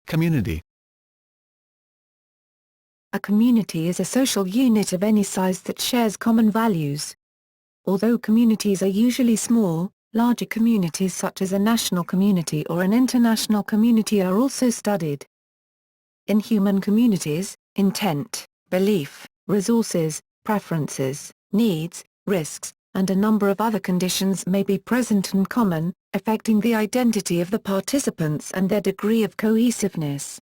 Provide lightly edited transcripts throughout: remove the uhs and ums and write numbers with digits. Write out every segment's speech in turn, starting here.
Community. A community is a social unit of any size that shares common values. Although communities are usually small, larger communities such as a national community or an international community are also studied. In human communities, intent, belief, resources, preferences, needs, risks, and a number of other conditions may be present and common, affecting the identity of the participants and their degree of cohesiveness.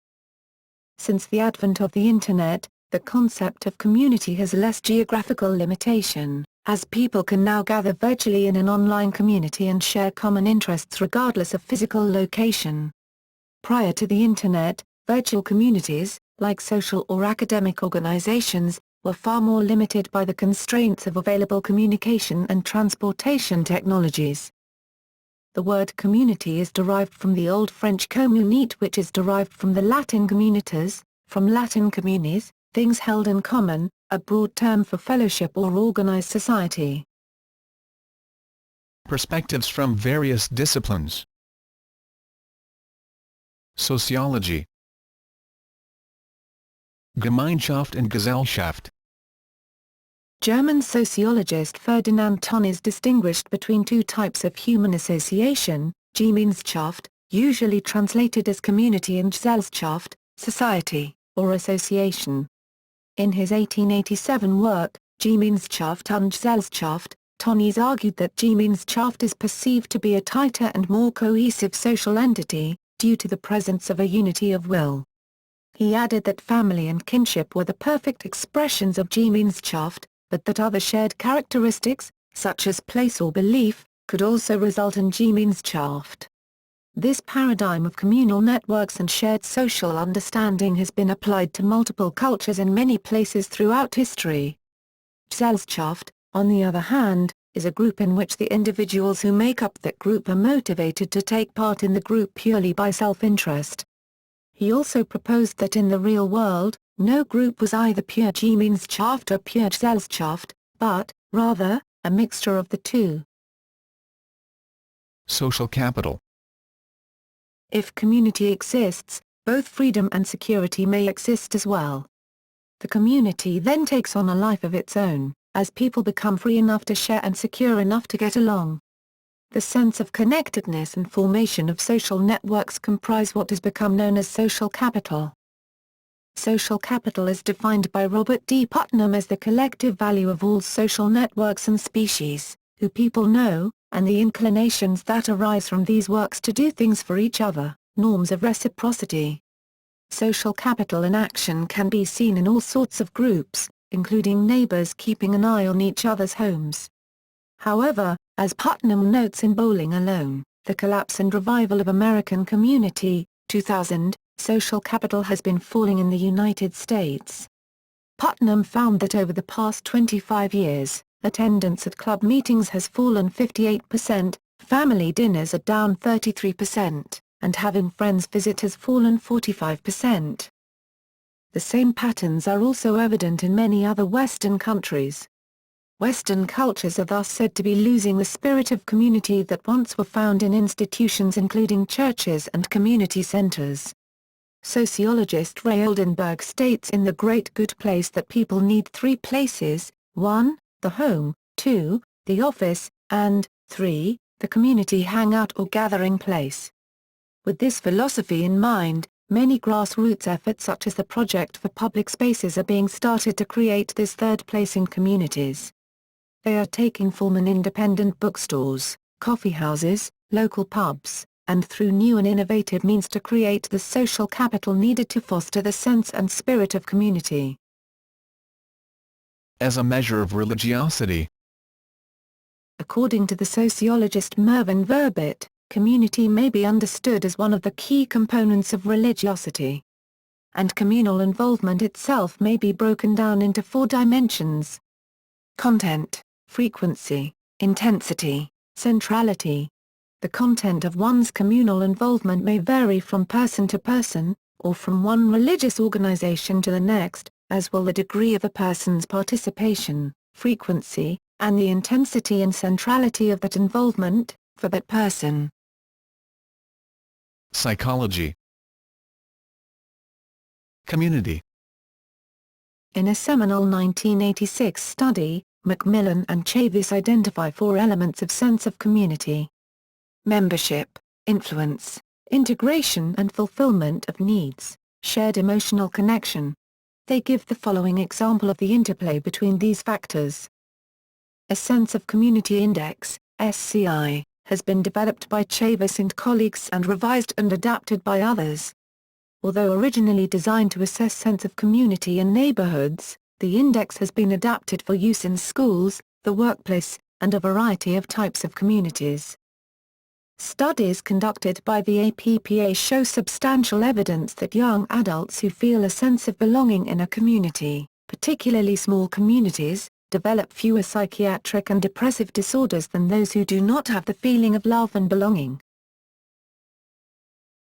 Since the advent of the Internet, the concept of community has less geographical limitation, as people can now gather virtually in an online community and share common interests regardless of physical location. Prior to the Internet, virtual communities, like social or academic organizations, were far more limited by the constraints of available communication and transportation technologies. The word community is derived from the Old French communite, which is derived from the Latin communitas, from Latin communes, things held in common, a broad term for fellowship or organized society. Perspectives from various disciplines. Sociology. Gemeinschaft and Gesellschaft. German sociologist Ferdinand Tönnies distinguished between two types of human association, Gemeinschaft, usually translated as community, and Gesellschaft, society, or association. In his 1887 work, Gemeinschaft und Gesellschaft, Tönnies argued that Gemeinschaft is perceived to be a tighter and more cohesive social entity, due to the presence of a unity of will. He added that family and kinship were the perfect expressions of Gemeinschaft, but that other shared characteristics, such as place or belief, could also result in Gemeinschaft. This paradigm of communal networks and shared social understanding has been applied to multiple cultures in many places throughout history. Gesellschaft, on the other hand, is a group in which the individuals who make up that group are motivated to take part in the group purely by self-interest. He also proposed that in the real world, no group was either pure Gemeinschaft or pure Gesellschaft, but, rather, a mixture of the two. Social capital. If community exists, both freedom and security may exist as well. The community then takes on a life of its own, as people become free enough to share and secure enough to get along. The sense of connectedness and formation of social networks comprise what has become known as social capital. Social capital is defined by Robert D. Putnam as the collective value of all social networks and species, who people know, and the inclinations that arise from these works to do things for each other, norms of reciprocity. Social capital in action can be seen in all sorts of groups, including neighbors keeping an eye on each other's homes. However, as Putnam notes in Bowling Alone, The Collapse and Revival of American Community, 2000, social capital has been falling in the United States. Putnam found that over the past 25 years, attendance at club meetings has fallen 58%, family dinners are down 33%, and having friends visit has fallen 45%. The same patterns are also evident in many other Western countries. Western cultures are thus said to be losing the spirit of community that once were found in institutions including churches and community centers. Sociologist Ray Oldenburg states in The Great Good Place that people need three places: 1, the home, 2, the office, and 3, the community hangout or gathering place. With this philosophy in mind, many grassroots efforts such as the Project for Public Spaces are being started to create this third place in communities. They are taking form in independent bookstores, coffeehouses, local pubs, and through new and innovative means to create the social capital needed to foster the sense and spirit of community. As a measure of religiosity. According to the sociologist Mervyn Verbit, community may be understood as one of the key components of religiosity. And communal involvement itself may be broken down into 4 dimensions: content, frequency, intensity, centrality. The content of one's communal involvement may vary from person to person, or from one religious organization to the next, as will the degree of a person's participation, frequency, and the intensity and centrality of that involvement, for that person. Psychology. Community. In a seminal 1986 study, Macmillan and Chavis identify four elements of sense of community: membership, influence, integration and fulfillment of needs, shared emotional connection. They give the following example of the interplay between these factors. A sense of community index, SCI, has been developed by Chavis and colleagues and revised and adapted by others. Although originally designed to assess sense of community in neighborhoods, the index has been adapted for use in schools, the workplace, and a variety of types of communities. Studies conducted by the APPA show substantial evidence that young adults who feel a sense of belonging in a community, particularly small communities, develop fewer psychiatric and depressive disorders than those who do not have the feeling of love and belonging.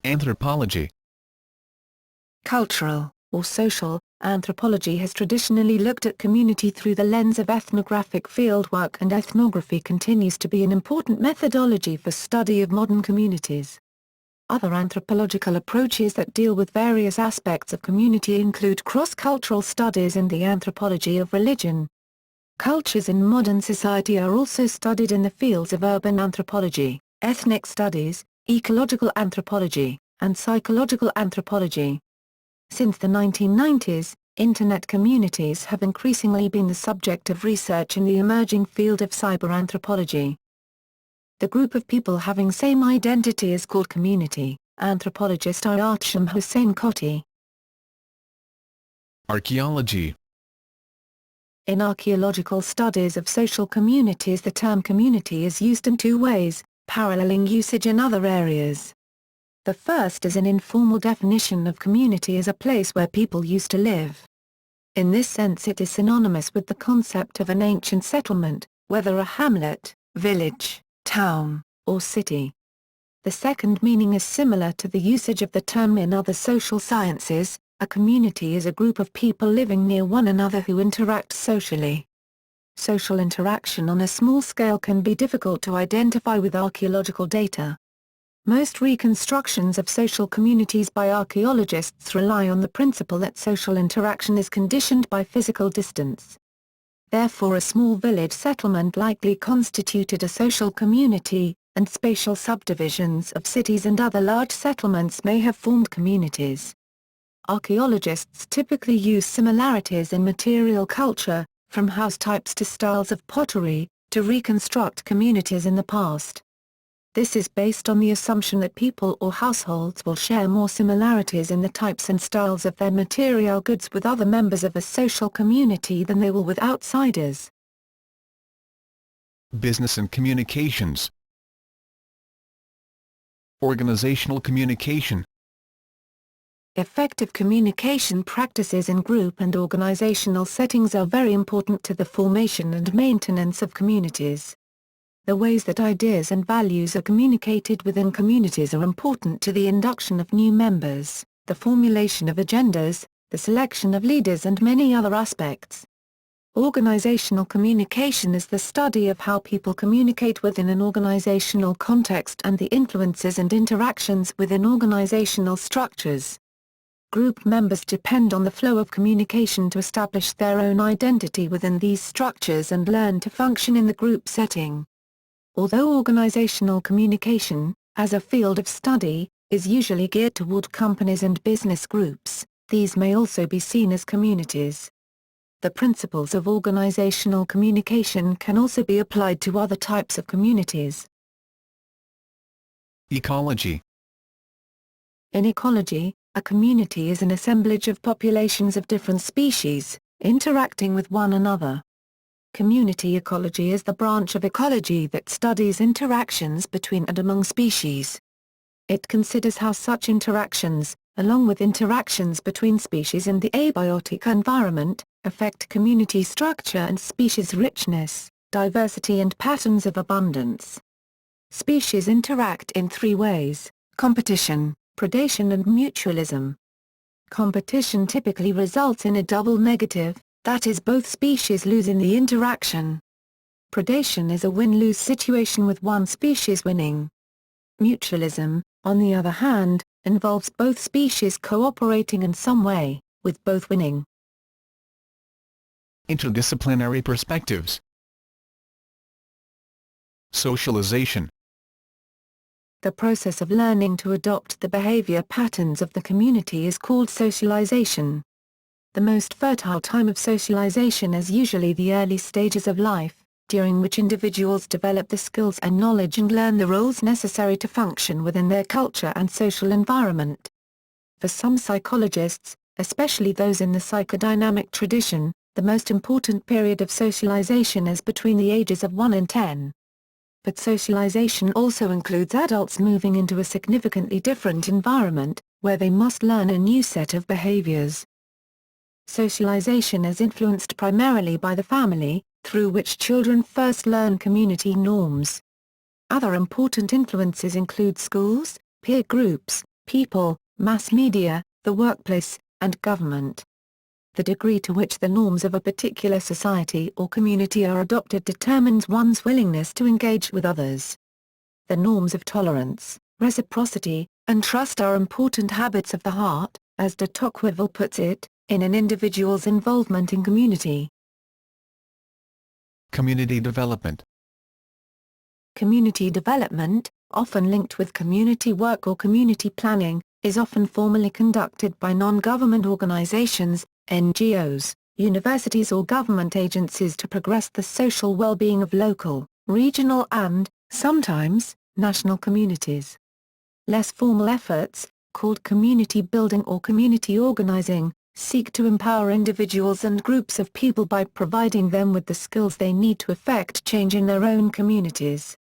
Anthropology. Cultural, or social, anthropology has traditionally looked at community through the lens of ethnographic fieldwork, and ethnography continues to be an important methodology for study of modern communities. Other anthropological approaches that deal with various aspects of community include cross-cultural studies and the anthropology of religion. Cultures in modern society are also studied in the fields of urban anthropology, ethnic studies, ecological anthropology, and psychological anthropology. Since the 1990s, Internet communities have increasingly been the subject of research in the emerging field of cyberanthropology. The group of people having same identity is called community. Anthropologist Ayatsham Hussain Koti. Archaeology. In archaeological studies of social communities, the term community is used in two ways, paralleling usage in other areas. The first is an informal definition of community as a place where people used to live. In this sense it is synonymous with the concept of an ancient settlement, whether a hamlet, village, town, or city. The second meaning is similar to the usage of the term in other social sciences. A community is a group of people living near one another who interact socially. Social interaction on a small scale can be difficult to identify with archaeological data. Most reconstructions of social communities by archaeologists rely on the principle that social interaction is conditioned by physical distance. Therefore a small village settlement likely constituted a social community, and spatial subdivisions of cities and other large settlements may have formed communities. Archaeologists typically use similarities in material culture, from house types to styles of pottery, to reconstruct communities in the past. This is based on the assumption that people or households will share more similarities in the types and styles of their material goods with other members of a social community than they will with outsiders. Business and communications. Organizational communication. Effective communication practices in group and organizational settings are very important to the formation and maintenance of communities. The ways that ideas and values are communicated within communities are important to the induction of new members, the formulation of agendas, the selection of leaders and many other aspects. Organizational communication is the study of how people communicate within an organizational context and the influences and interactions within organizational structures. Group members depend on the flow of communication to establish their own identity within these structures and learn to function in the group setting. Although organizational communication, as a field of study, is usually geared toward companies and business groups, these may also be seen as communities. The principles of organizational communication can also be applied to other types of communities. Ecology. In ecology, a community is an assemblage of populations of different species, interacting with one another. Community ecology is the branch of ecology that studies interactions between and among species. It considers how such interactions, along with interactions between species and the abiotic environment, affect community structure and species richness, diversity and patterns of abundance. Species interact in three ways: competition, predation and mutualism. Competition typically results in a double negative, that is, both species lose in the interaction. Predation is a win-lose situation with one species winning. Mutualism, on the other hand, involves both species cooperating in some way, with both winning. Interdisciplinary perspectives. Socialization. The process of learning to adopt the behavior patterns of the community is called socialization. The most fertile time of socialization is usually the early stages of life, during which individuals develop the skills and knowledge and learn the roles necessary to function within their culture and social environment. For some psychologists, especially those in the psychodynamic tradition, the most important period of socialization is between the ages of 1 and 10. But socialization also includes adults moving into a significantly different environment, where they must learn a new set of behaviors. Socialization is influenced primarily by the family, through which children first learn community norms. Other important influences include schools, peer groups, people, mass media, the workplace, and government. The degree to which the norms of a particular society or community are adopted determines one's willingness to engage with others. The norms of tolerance, reciprocity, and trust are important habits of the heart, as de Tocqueville puts it, in an individual's involvement in community. Community development. Community development, often linked with community work or community planning, is often formally conducted by non-government organizations, NGOs, universities or government agencies to progress the social well-being of local, regional and, sometimes, national communities. Less formal efforts, called community building or community organizing, seek to empower individuals and groups of people by providing them with the skills they need to effect change in their own communities.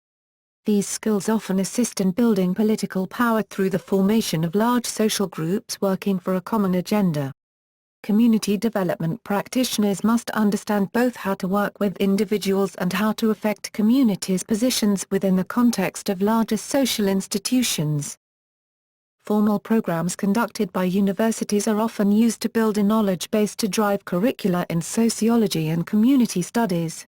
These skills often assist in building political power through the formation of large social groups working for a common agenda. Community development practitioners must understand both how to work with individuals and how to affect communities' positions within the context of larger social institutions. Formal programs conducted by universities are often used to build a knowledge base to drive curricula in sociology and community studies.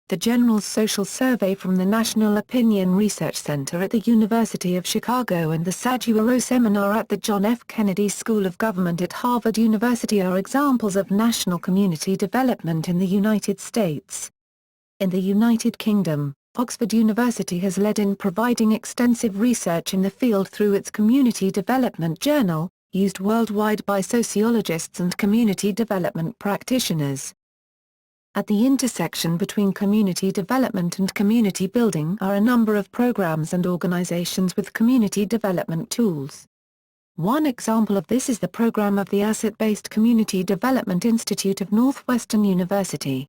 The General Social Survey from the National Opinion Research Center at the University of Chicago and the Saguaro Seminar at the John F. Kennedy School of Government at Harvard University are examples of national community development in the United States. In the United Kingdom, Oxford University has led in providing extensive research in the field through its Community Development Journal, used worldwide by sociologists and community development practitioners. At the intersection between community development and community building are a number of programs and organizations with community development tools. One example of this is the program of the Asset-Based Community Development Institute of Northwestern University.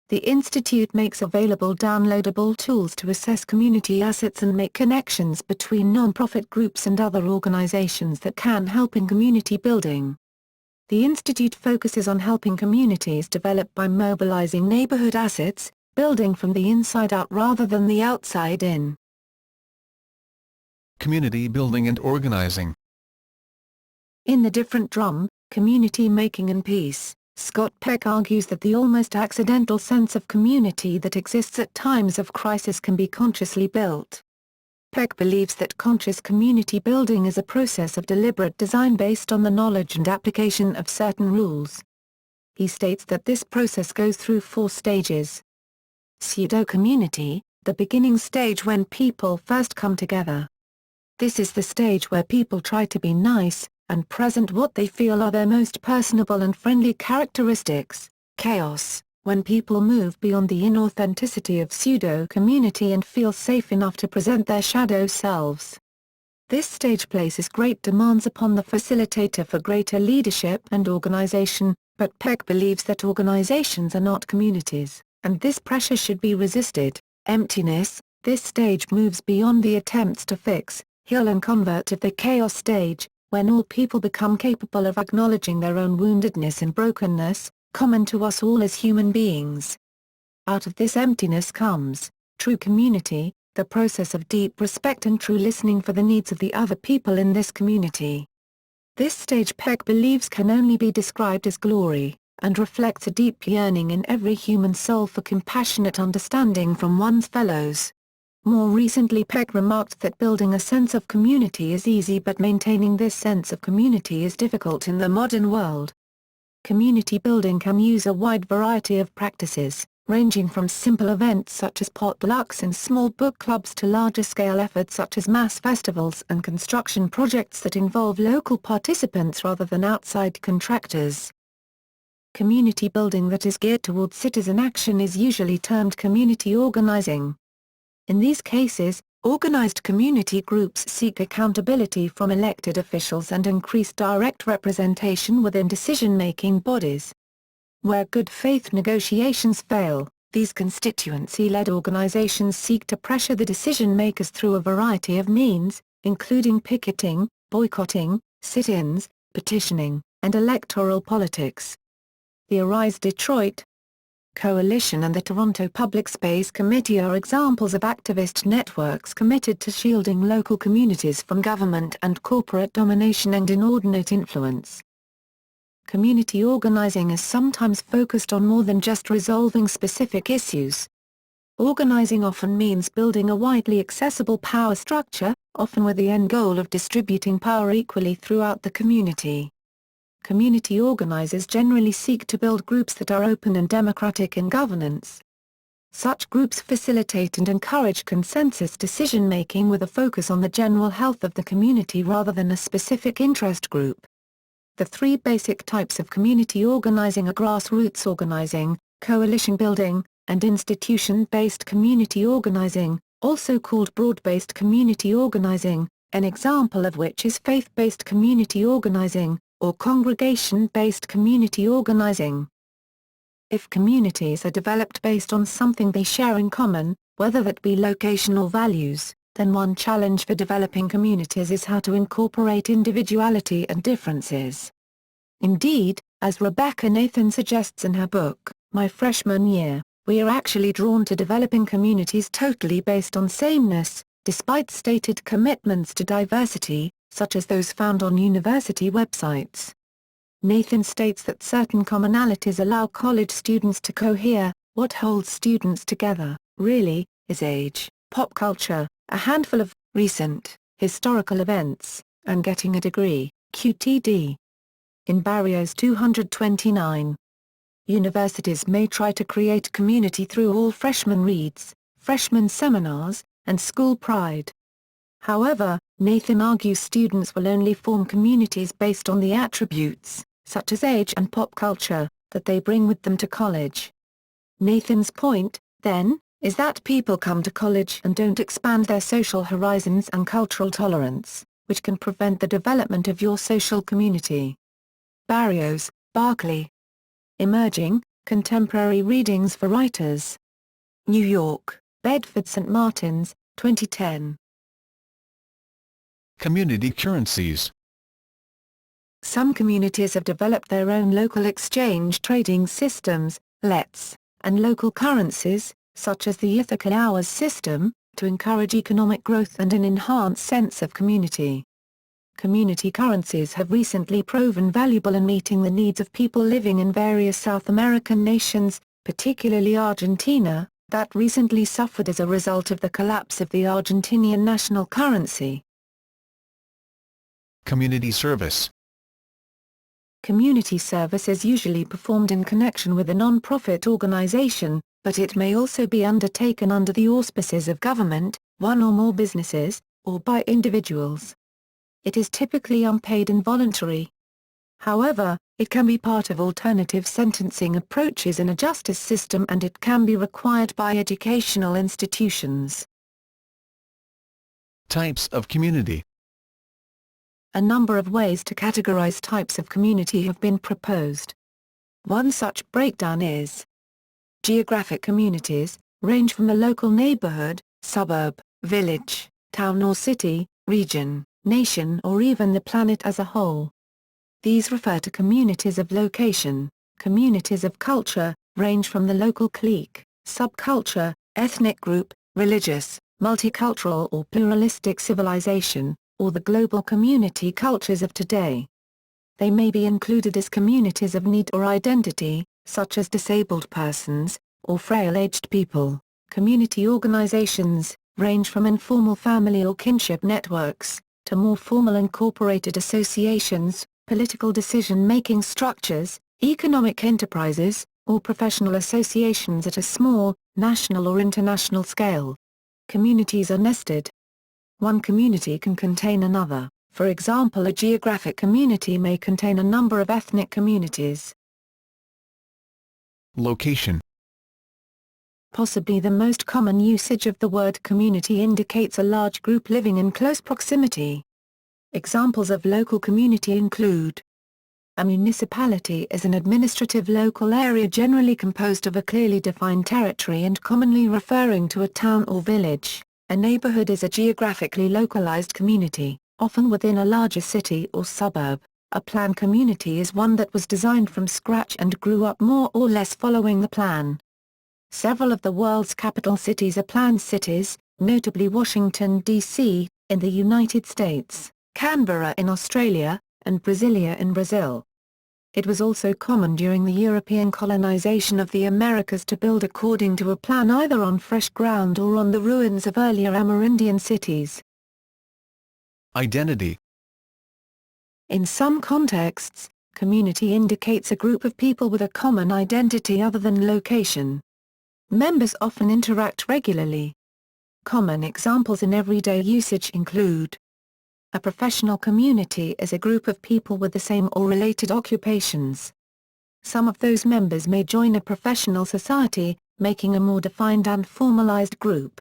The institute makes available downloadable tools to assess community assets and make connections between nonprofit groups and other organizations that can help in community building. The institute focuses on helping communities develop by mobilizing neighborhood assets, building from the inside out rather than the outside in. Community building and organizing. In The Different Drum, Community Making and Peace, Scott Peck argues that the almost accidental sense of community that exists at times of crisis can be consciously built. Peck believes that conscious community building is a process of deliberate design based on the knowledge and application of certain rules. He states that this process goes through 4 stages. Pseudo-community, the beginning stage when people first come together. This is the stage where people try to be nice, and present what they feel are their most personable and friendly characteristics. Chaos, when people move beyond the inauthenticity of pseudo-community and feel safe enough to present their shadow selves. This stage places great demands upon the facilitator for greater leadership and organization, but Peck believes that organizations are not communities, and this pressure should be resisted. Emptiness, this stage moves beyond the attempts to fix, heal and convert to the chaos stage, when all people become capable of acknowledging their own woundedness and brokenness, common to us all as human beings. Out of this emptiness comes true community, the process of deep respect and true listening for the needs of the other people in this community. This stage Peck believes can only be described as glory, and reflects a deep yearning in every human soul for compassionate understanding from one's fellows. More recently Peck remarked that building a sense of community is easy but maintaining this sense of community is difficult in the modern world. Community building can use a wide variety of practices, ranging from simple events such as potlucks and small book clubs to larger-scale efforts such as mass festivals and construction projects that involve local participants rather than outside contractors. Community building that is geared towards citizen action is usually termed community organizing. In these cases, organized community groups seek accountability from elected officials and increase direct representation within decision-making bodies. Where good faith negotiations fail, these constituency-led organizations seek to pressure the decision-makers through a variety of means, including picketing, boycotting, sit-ins, petitioning, and electoral politics. The Arise Detroit Coalition and the Toronto Public Space Committee are examples of activist networks committed to shielding local communities from government and corporate domination and inordinate influence. Community organizing is sometimes focused on more than just resolving specific issues. Organizing often means building a widely accessible power structure, often with the end goal of distributing power equally throughout the community. Community organizers generally seek to build groups that are open and democratic in governance. Such groups facilitate and encourage consensus decision-making with a focus on the general health of the community rather than a specific interest group. The three basic types of community organizing are grassroots organizing, coalition building, and institution-based community organizing, also called broad-based community organizing, an example of which is faith-based community organizing, or congregation-based community organizing. If communities are developed based on something they share in common, whether that be location or values, then one challenge for developing communities is how to incorporate individuality and differences. Indeed, as Rebecca Nathan suggests in her book, My Freshman Year, we are actually drawn to developing communities totally based on sameness, despite stated commitments to diversity, such as those found on university websites. Nathan states that certain commonalities allow college students to cohere. What holds students together, really, is age, pop culture, a handful of recent historical events, and getting a degree, QTD. In Barrios 229. Universities may try to create community through all freshman reads, freshman seminars, and school pride. However, Nathan argues students will only form communities based on the attributes, such as age and pop culture, that they bring with them to college. Nathan's point, then, is that people come to college and don't expand their social horizons and cultural tolerance, which can prevent the development of your social community. Barrios, Barclay. Emerging, Contemporary Readings for Writers. New York, Bedford St. Martins, 2010. Community currencies. Some communities have developed their own local exchange trading systems, LETs, and local currencies, such as the Ithaca Hours system, to encourage economic growth and an enhanced sense of community. Community currencies have recently proven valuable in meeting the needs of people living in various South American nations, particularly Argentina, that recently suffered as a result of the collapse of the Argentinian national currency. Community service. Community service is usually performed in connection with a non-profit organization, but it may also be undertaken under the auspices of government, one or more businesses, or by individuals. It is typically unpaid and voluntary. However, it can be part of alternative sentencing approaches in a justice system and it can be required by educational institutions. Types of community. A number of ways to categorize types of community have been proposed. One such breakdown is: geographic communities, range from the local neighborhood, suburb, village, town or city, region, nation or even the planet as a whole. These refer to communities of location. Communities of culture, range from the local clique, subculture, ethnic group, religious, multicultural or pluralistic civilization, or the global community cultures of today. They may be included as communities of need or identity, such as disabled persons, or frail-aged people. Community organizations, range from informal family or kinship networks, to more formal incorporated associations, political decision-making structures, economic enterprises, or professional associations at a small, national or international scale. Communities are nested. One community can contain another. For example, a geographic community may contain a number of ethnic communities. Location. Possibly the most common usage of the word community indicates a large group living in close proximity. Examples of local community include: a municipality is an administrative local area generally composed of a clearly defined territory and commonly referring to a town or village. A neighborhood is a geographically localized community, often within a larger city or suburb. A planned community is one that was designed from scratch and grew up more or less following the plan. Several of the world's capital cities are planned cities, notably Washington, D.C., in the United States, Canberra in Australia, and Brasilia in Brazil. It was also common during the European colonization of the Americas to build according to a plan either on fresh ground or on the ruins of earlier Amerindian cities. Identity. In some contexts, community indicates a group of people with a common identity other than location. Members often interact regularly. Common examples in everyday usage include: a professional community is a group of people with the same or related occupations. Some of those members may join a professional society, making a more defined and formalized group.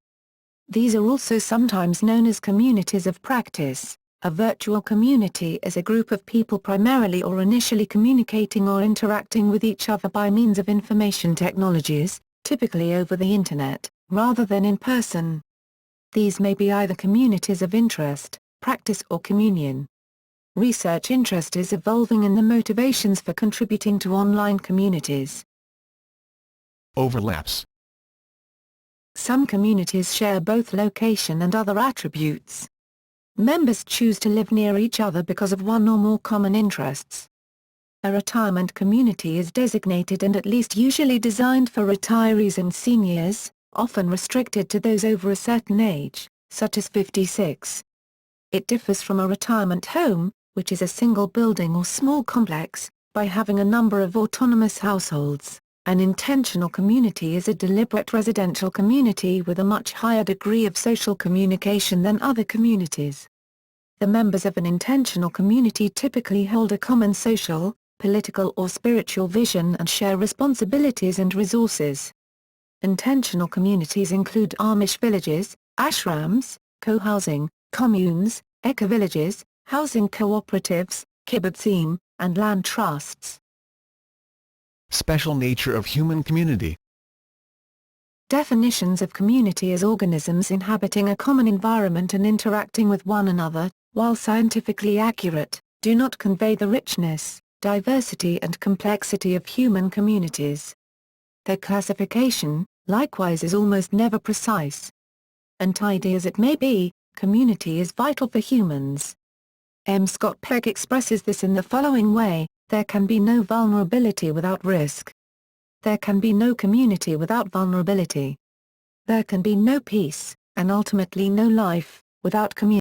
These are also sometimes known as communities of practice. A virtual community is a group of people primarily or initially communicating or interacting with each other by means of information technologies, typically over the Internet, rather than in person. These may be either communities of interest, practice or communion. Research interest is evolving in the motivations for contributing to online communities. Overlaps. Some communities share both location and other attributes. Members choose to live near each other because of one or more common interests. A retirement community is designated and at least usually designed for retirees and seniors, often restricted to those over a certain age, such as 56. It differs from a retirement home, which is a single building or small complex, by having a number of autonomous households. An intentional community is a deliberate residential community with a much higher degree of social communication than other communities. The members of an intentional community typically hold a common social, political or spiritual vision and share responsibilities and resources. Intentional communities include Amish villages, ashrams, co-housing, communes, eco-villages, housing cooperatives, kibbutzim, and land trusts. Special nature of human community. Definitions of community as organisms inhabiting a common environment and interacting with one another, while scientifically accurate, do not convey the richness, diversity and complexity of human communities. Their classification, likewise, is almost never precise. Untidy as it may be, community is vital for humans. M. Scott Peck expresses this in the following way: there can be no vulnerability without risk. There can be no community without vulnerability. There can be no peace, and ultimately no life, without community.